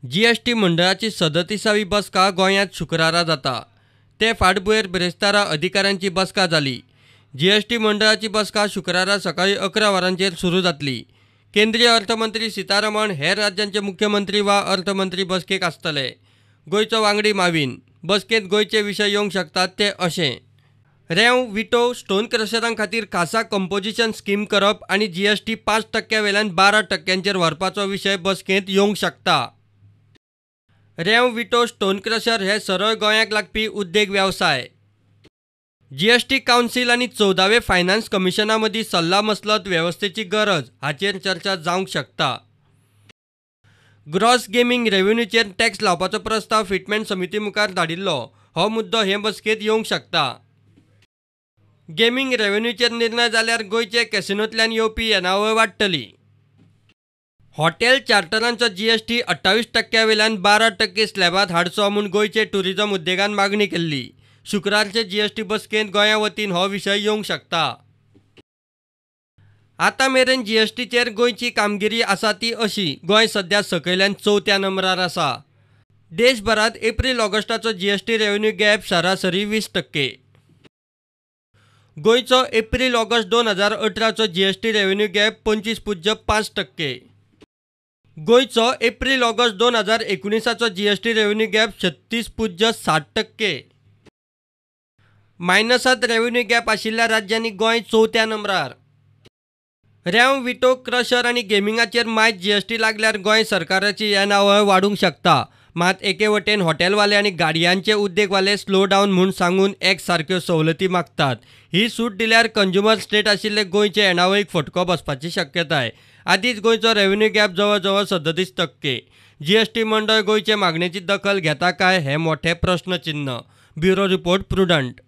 GST मंडळाची 37वी बसका गोंयांत शुक्रारा जाता। ते फाटभुंयेर बिरेस्तारा अधिकाऱ्यांची बसका जाली। जीएसटी मंडळाची बसका शुक्रारा सकाळी 11 वरांचेर सुरू जातली। केंद्रीय अर्थमंत्री सीतारमण हेर राज्यांचे मुख्यमंत्री वा अर्थमंत्री बसकेक आसतले। गोंयचो वांगडी माविन बसकेंत गोंयचे विशय येवंक शकतात ते अशें: रेंव विटो स्टोन क्रशरां खातीर खासा कंपोजिशन स्कीम करप आनी जीएसटी 5% वेल्यान 12%चेर व्हरपाचो विशय बसकेंत येवंक शकता। रेंव विटो स्टोन क्रशर हे सरळ गोंयाक लागपी उद्देग वेवसाय। जीएसटी कावन्सिल आनी 14वे फायनान्स कमिशना मदीं सल्ला मसलत वेवस्थेची गरज हाचेर चर्चा जावंक शकता। ग्रॉस गेमिंग रेव्हेन्यूचेर टॅक्स लावपाचो प्रस्ताव फिटमेंट समिती मुखार धाडिल्लो हो मुद्दो हे बसकेंत येवंक शकता। गेमिंग रेव्हेन्यूचेर निर्णय जाल्यार गोंयचे कॅसिनोंतल्यान येवपी येणावळ वाडटली। हॉटेल चार्टरांचो जीएसटी 28% वेल्यान 12% स्लॅबांत हाडचो म्हूण गोंयचे टुरिजम उद्देगान मागणी केल्ली। शुक्रारचे जीएसटी बसकेंत गोंया वतीन हो विशय येवंक शकता। आतां मेरेन जीएसटीचेर गोंयची कामगिरी आसा ती अशी: गोंय सध्या सकयल्यान 4थ्या नंबरार आसा। देशभरांत एप्रील ऑगस्टाचो जीएसटी रेव्हेन्यू गॅप सरासरी 20%। गोंयचो एप्रील ऑगस्ट 2018चो जीएसटी रेव्हेन्यू गॅप 25.5%। गोंयचो एप्रील ऑगस्ट 2019चो जीएसटी रेव्हेन्यू गॅप 36.7%। मायनसांत रेव्हेन्यू गॅप आशिल्ल्या राज्यांनी गोंय 4थ्या नंबरार। रेंव विटो क्रशर आनी गेमिंगाचेर मायज जीएसटी लागल्यार गोंय सरकाराची येणावळ वाडूंक शकता। मात एके वटेन हॉटेलवाले आनी गाडयांचे उद्देगवाले स्लो डावन म्हूण सांगून एक सारक्यो सवलती मागतात। ही सूट दिल्यार कंज्युमर स्टेट आशिल्ले गोंयचे येणावळीक फटको बसपाची शक्यताय। आदींच गोंयचो रेव्हेन्यू गॅप जवळ जवळ 37%। जीएसटी मंडळ गोंयचे मागणेची दखल घेता काय हे मोठे प्रश्नचिन्ह। Bureau report, prudent.